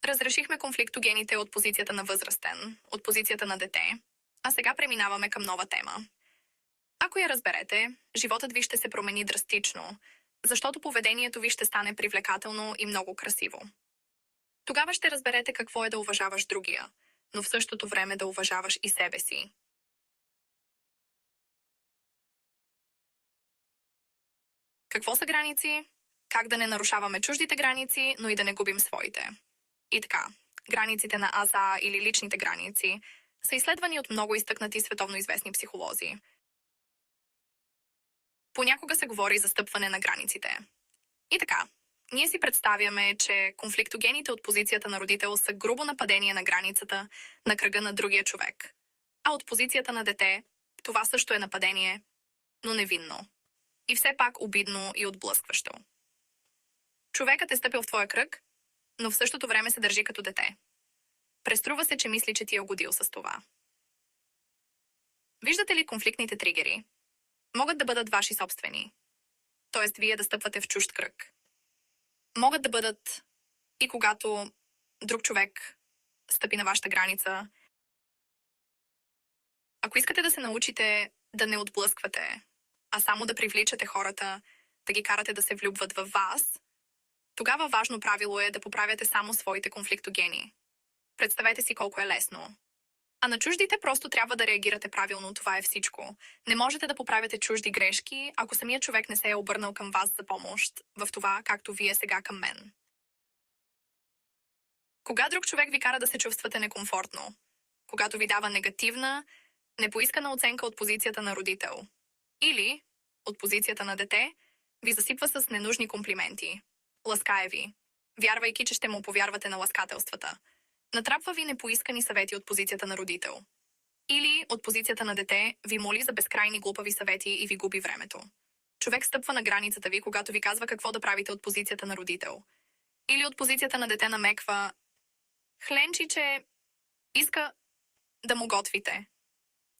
Разрешихме конфликтогените от позицията на възрастен, от позицията на дете, а сега преминаваме към нова тема. Ако я разберете, животът ви ще се промени драстично, защото поведението ви ще стане привлекателно и много красиво. Тогава ще разберете какво е да уважаваш другия, но в същото време да уважаваш и себе си. Какво са граници? Как да не нарушаваме чуждите граници, но и да не губим своите. И така, границите на АЗА или личните граници са изследвани от много изтъкнати световно известни психолози. Понякога се говори за стъпване на границите. И така, ние си представяме, че конфликтогените от позицията на родител са грубо нападение на границата, на кръга на другия човек. А от позицията на дете, това също е нападение, но невинно. И все пак обидно и отблъскващо. Човекът е стъпил в твоя кръг, но в същото време се държи като дете. Преструва се, че мисли, че ти е угодил с това. Виждате ли конфликтните тригери? Могат да бъдат ваши собствени. Т.е. вие да стъпвате в чужд кръг. Могат да бъдат и когато друг човек стъпи на вашата граница. Ако искате да се научите да не отблъсквате, а само да привличате хората, да ги карате да се влюбват във вас, тогава важно правило е да поправяте само своите конфликтогени. Представете си колко е лесно. А на чуждите просто трябва да реагирате правилно, това е всичко. Не можете да поправяте чужди грешки, ако самият човек не се е обърнал към вас за помощ, в това, както вие сега към мен. Кога друг човек ви кара да се чувствате некомфортно? Когато ви дава негативна, непоискана оценка от позицията на родител. Или, от позицията на дете, ви засипва с ненужни комплименти. Ласкае ви, вярвайки, че ще му повярвате на ласкателствата. Натрапва ви непоискани съвети от позицията на родител. Или, от позицията на дете, ви моли за безкрайни глупави съвети и ви губи времето. Човек стъпва на границата ви, когато ви казва какво да правите от позицията на родител. Или от позицията на дете намеква, хленчи, че иска да му готвите.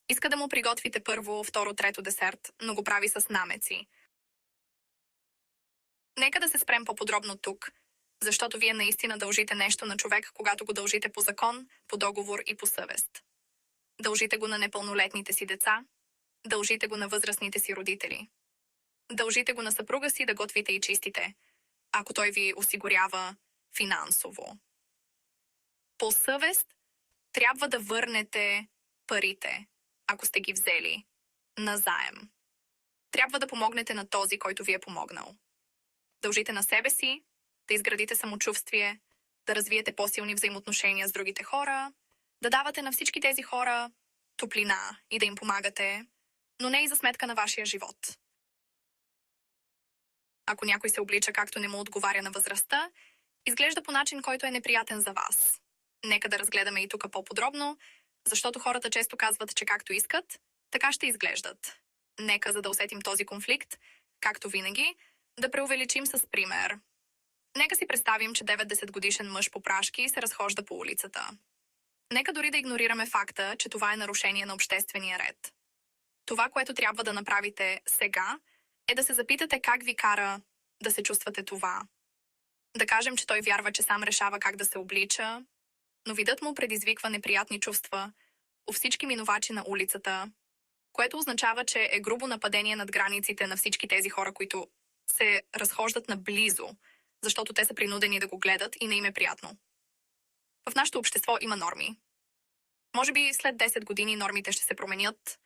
Иска да му приготвите първо, второ, трето десерт, но го прави с намеци. Нека да се спрем по-подробно тук, защото вие наистина дължите нещо на човек, когато го дължите по закон, по договор и по съвест. Дължите го на непълнолетните си деца, дължите го на възрастните си родители. Дължите го на съпруга си да готвите и чистите, ако той ви осигурява финансово. По съвест трябва да върнете парите, ако сте ги взели, назаем. Трябва да помогнете на този, който ви е помогнал. Дължите на себе си, да изградите самочувствие, да развиете по-силни взаимоотношения с другите хора, да давате на всички тези хора топлина и да им помагате, но не и за сметка на вашия живот. Ако някой се облича както не му отговаря на възрастта, изглежда по начин, който е неприятен за вас. Нека да разгледаме и тук по-подробно, защото хората често казват, че както искат, така ще изглеждат. Нека, за да усетим този конфликт, както винаги, да преувеличим с пример. Нека си представим, че 90 годишен мъж по прашки се разхожда по улицата. Нека дори да игнорираме факта, че това е нарушение на обществения ред. Това, което трябва да направите сега, е да се запитате как ви кара да се чувствате това. Да кажем, че той вярва, че сам решава как да се облича, но видът му предизвиква неприятни чувства у всички минувачи на улицата, което означава, че е грубо нападение над границите на всички тези хора, които се разхождат наблизо, защото те са принудени да го гледат и не им е приятно. В нашето общество има норми. Може би след 10 години нормите ще се променят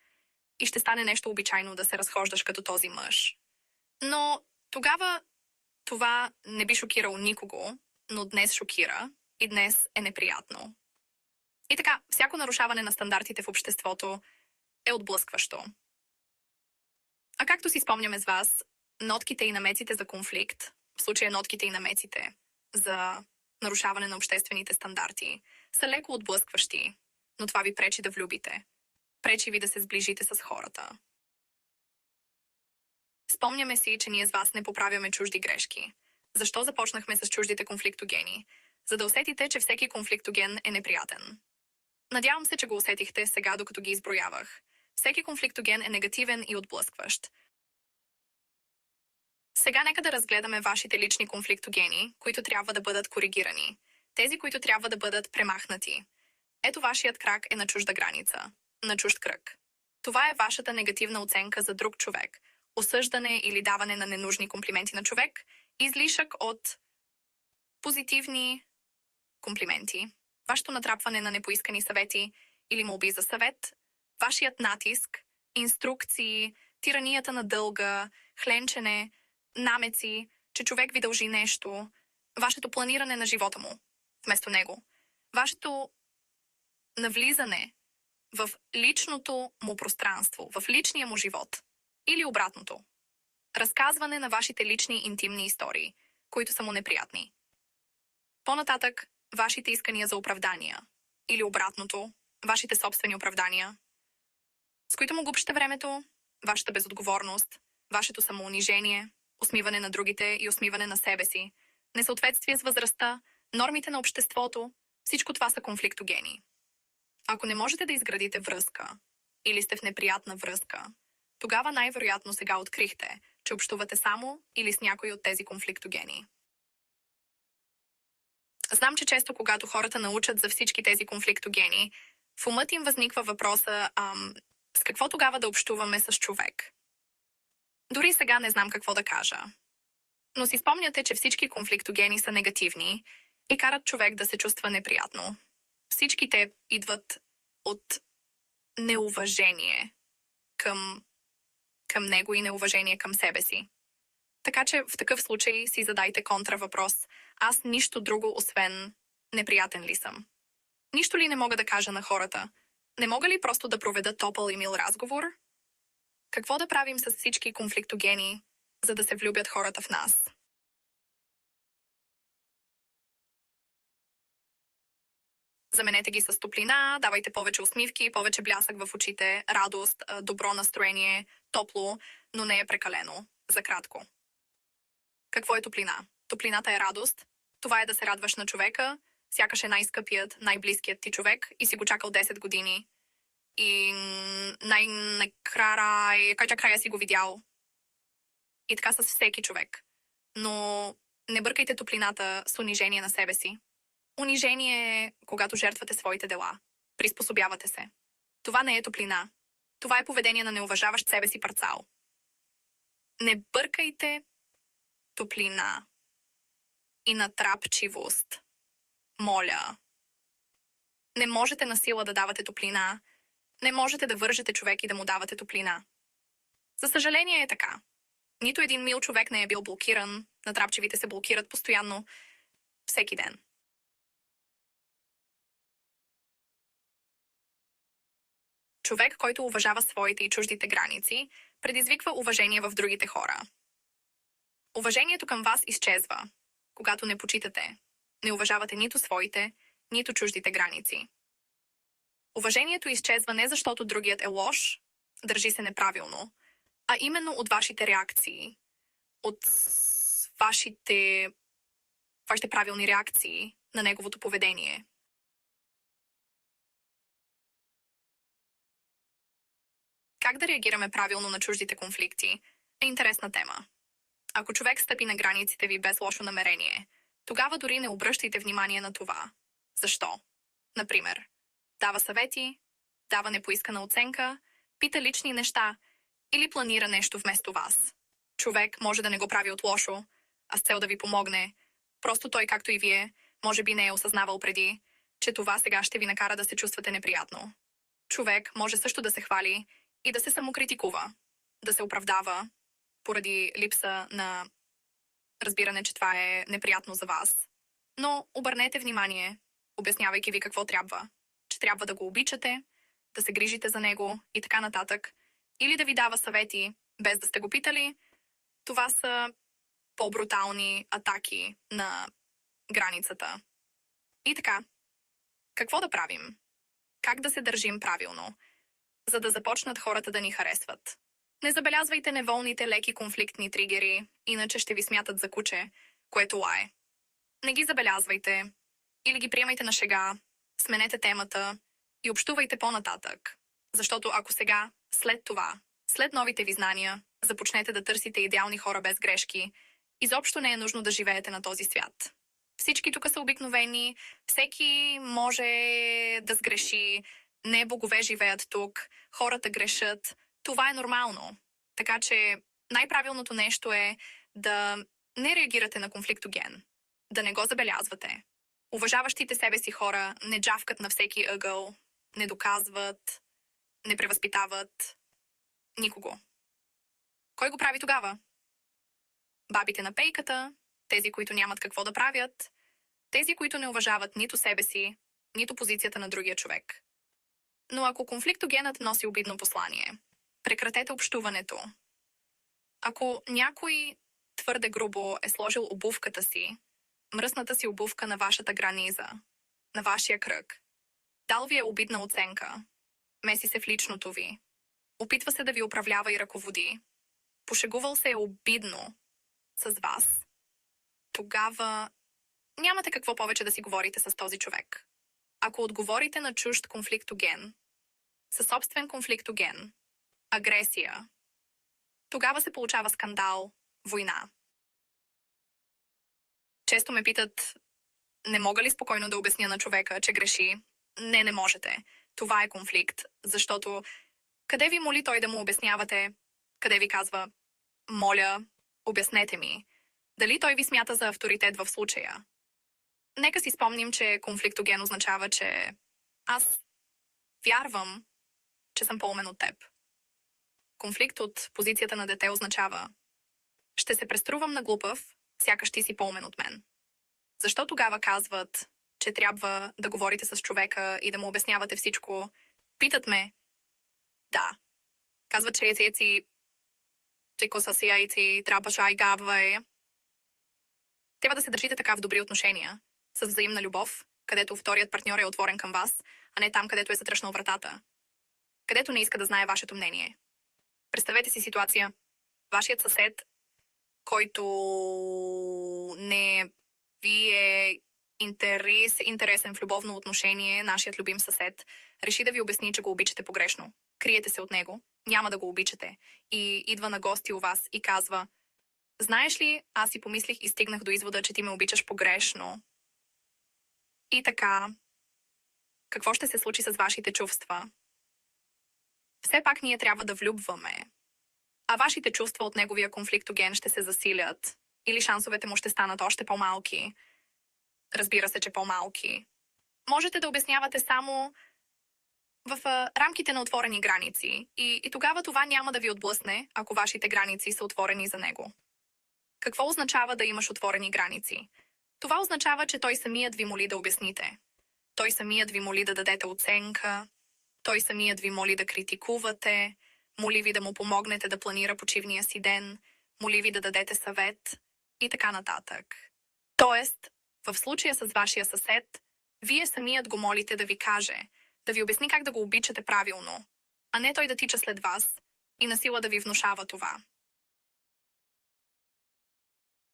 и ще стане нещо обичайно да се разхождаш като този мъж. Но тогава това не би шокирало никого, но днес шокира и днес е неприятно. И така, всяко нарушаване на стандартите в обществото е отблъскващо. А както си спомняме с вас, нотките и намеците за конфликт, в случая нотките и намеците за нарушаване на обществените стандарти, са леко отблъскващи, но това ви пречи да влюбите. Пречи ви да се сближите с хората. Спомняме си, че ние с вас не поправяме чужди грешки. Защо започнахме с чуждите конфликтогени? За да усетите, че всеки конфликтоген е неприятен. Надявам се, че го усетихте сега, докато ги изброявах. Всеки конфликтоген е негативен и отблъскващ. Сега нека да разгледаме вашите лични конфликтогени, които трябва да бъдат коригирани. Тези, които трябва да бъдат премахнати. Ето вашият крак е на чужда граница, на чужд кръг. Това е вашата негативна оценка за друг човек, осъждане или даване на ненужни комплименти на човек, излишък от позитивни комплименти, вашето натрапване на непоискани съвети или молби за съвет, вашият натиск, инструкции, тиранията на дълга, хленчене, намеци, че човек ви дължи нещо, вашето планиране на живота му вместо него, вашето навлизане в личното му пространство, в личния му живот или обратното. Разказване на вашите лични интимни истории, които са му неприятни. По-нататък, вашите искания за оправдания или обратното, вашите собствени оправдания, с които му губите времето, вашата безотговорност, вашето самоунижение, усмиване на другите и усмиване на себе си, несъответствие с възрастта, нормите на обществото, всичко това са конфликтогени. Ако не можете да изградите връзка или сте в неприятна връзка, тогава най-вероятно сега открихте, че общувате само или с някой от тези конфликтогени. Знам, че често когато хората научат за всички тези конфликтогени, в умът им възниква въпроса с какво тогава да общуваме с човек. Дори сега не знам какво да кажа. Но си спомняте, че всички конфликтогени са негативни и карат човек да се чувства неприятно. Всички те идват от неуважение към него и неуважение към себе си. Така че в такъв случай си задайте контравъпрос. Аз нищо друго, освен неприятен ли съм? Нищо ли не мога да кажа на хората? Не мога ли просто да проведа топъл и мил разговор? Какво да правим с всички конфликтогени, за да се влюбят хората в нас? Заменете ги с топлина, давайте повече усмивки, повече блясък в очите, радост, добро настроение, топло, но не е прекалено, за кратко. Какво е топлина? Топлината е радост. Това е да се радваш на човека, сякаш е най-скъпият, най-близкият ти човек и си го чакал 10 години. И най-накрая си го видял. И така с всеки човек. Но не бъркайте топлината с унижение на себе си. Унижение е, когато жертвате своите дела. Приспособявате се. Това не е топлина. Това е поведение на неуважаващ себе си парцал. Не бъркайте топлина и натрапчивост. Моля. Не можете на сила да давате топлина. Не можете да вържете човек и да му давате топлина. За съжаление е така. Нито един мил човек не е бил блокиран. Натрапчивите се блокират постоянно, всеки ден. Човек, който уважава своите и чуждите граници, предизвиква уважение в другите хора. Уважението към вас изчезва, когато не почитате, не уважавате нито своите, нито чуждите граници. Уважението изчезва не защото другият е лош, държи се неправилно, а именно от вашите реакции, от вашите правилни реакции на неговото поведение. Как да реагираме правилно на чуждите конфликти е интересна тема. Ако човек стъпи на границите ви без лошо намерение, тогава дори не обръщайте внимание на това. Защо? Например, дава съвети, дава непоискана оценка, пита лични неща или планира нещо вместо вас. Човек може да не го прави от лошо, а с цел да ви помогне. Просто той, както и вие, може би не е осъзнавал преди, че това сега ще ви накара да се чувствате неприятно. Човек може също да се хвали и да се самокритикува, да се оправдава поради липса на разбиране, че това е неприятно за вас. Но обърнете внимание, обяснявайки ви какво трябва, че трябва да го обичате, да се грижите за него и така нататък, или да ви дава съвети, без да сте го питали. Това са по-брутални атаки на границата. И така, какво да правим? Как да се държим правилно, за да започнат хората да ни харесват? Не забелязвайте неволните леки конфликтни тригери, иначе ще ви смятат за куче, което лае. Не ги забелязвайте или ги приемайте на шега, сменете темата и общувайте по-нататък. Защото ако сега, след това, след новите ви знания, започнете да търсите идеални хора без грешки, изобщо не е нужно да живеете на този свят. Всички тук са обикновени, всеки може да сгреши, не богове живеят тук, хората грешат. Това е нормално. Така че най-правилното нещо е да не реагирате на конфликтоген, да не го забелязвате. Уважаващите себе си хора не джавкат на всеки ъгъл, не доказват, не превъзпитават никого. Кой го прави тогава? Бабите на пейката, тези, които нямат какво да правят, тези, които не уважават нито себе си, нито позицията на другия човек. Но ако конфликтогенът носи обидно послание, прекратете общуването. Ако някой твърде грубо е сложил обувката си, мръсната си обувка на вашата граниза, на вашия кръг, дал ви е обидна оценка, меси се в личното ви, опитва се да ви управлява и ръководи, пошегувал се е обидно с вас, тогава нямате какво повече да си говорите с този човек. Ако отговорите на чужд конфликтоген, със собствен конфликтоген, агресия, тогава се получава скандал, война. Често ме питат, не мога ли спокойно да обясня на човека, че греши? Не можете. Това е конфликт, защото къде ви моли той да му обяснявате? Къде ви казва, моля, обяснете ми? Дали той ви смята за авторитет в случая? Нека си спомним, че конфликтоген означава, че аз вярвам, че съм по-умен от теб. Конфликт от позицията на дете означава ще се преструвам на глупав, сякаш ти си по-умен от мен. Защо тогава казват, че трябва да говорите с човека и да му обяснявате всичко? Питат ме. Да. Казват, че си трябва шай габвай. Трябва да се държите така в добри отношения, с взаимна любов, където вторият партньор е отворен към вас, а не там, където е затръшнал вратата. Където не иска да знае вашето мнение. Представете си ситуация. Вашият съсед, който не ви е интересен в любовно отношение, нашият любим съсед, реши да ви обясни, че го обичате погрешно. Криете се от него, няма да го обичате. И идва на гости у вас и казва, знаеш ли, аз си помислих и стигнах до извода, че ти ме обичаш погрешно. И така, какво ще се случи с вашите чувства? Все пак ние трябва да влюбваме. А вашите чувства от неговия конфликтоген ще се засилят. Или шансовете му ще станат още по-малки. Разбира се, че по-малки. Можете да обяснявате само в рамките на отворени граници. И тогава това няма да ви отблъсне, ако вашите граници са отворени за него. Какво означава да имаш отворени граници? Това означава, че той самият ви моли да обясните. Той самият ви моли да дадете оценка. Той самият ви моли да критикувате. Моли ви да му помогнете да планира почивния си ден. Моли ви да дадете съвет. И така нататък. Тоест, в случая с вашия съсед, вие самият го молите да ви каже, да ви обясни как да го обичате правилно, а не той да тича след вас и насила да ви внушава това.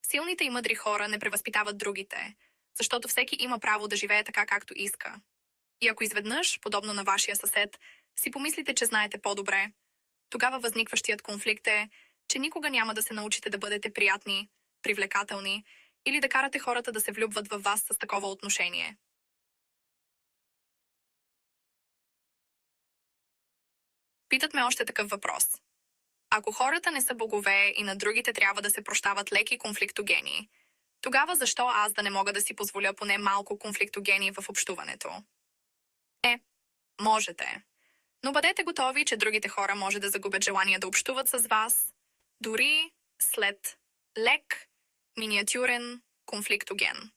Силните и мъдри хора не превъзпитават другите, защото всеки има право да живее така, както иска. И ако изведнъж, подобно на вашия съсед, си помислите, че знаете по-добре, тогава възникващият конфликт е, че никога няма да се научите да бъдете приятни, привлекателни или да карате хората да се влюбват във вас с такова отношение. Питат ме още такъв въпрос. Ако хората не са богове и на другите трябва да се прощават леки конфликтогени, тогава защо аз да не мога да си позволя поне малко конфликтогени в общуването? Можете. Но бъдете готови, че другите хора може да загубят желание да общуват с вас, дори след лек, миниатюрен конфликтоген.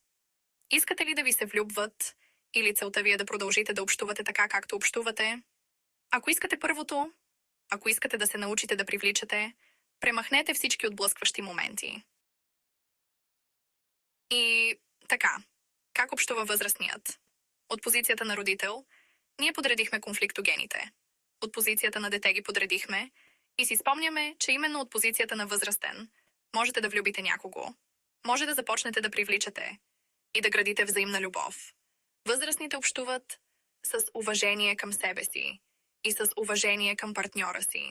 Искате ли да ви се влюбват или целта ви е да продължите да общувате така, както общувате? Ако искате първото, ако искате да се научите да привличате, премахнете всички отблъскващи моменти. И така, как общува възрастният? От позицията на родител, ние подредихме конфликтогените. От позицията на дете ги подредихме и си спомняме, че именно от позицията на възрастен можете да влюбите някого. Може да започнете да привличате и да градите взаимна любов. Възрастните общуват с уважение към себе си и с уважение към партньора си.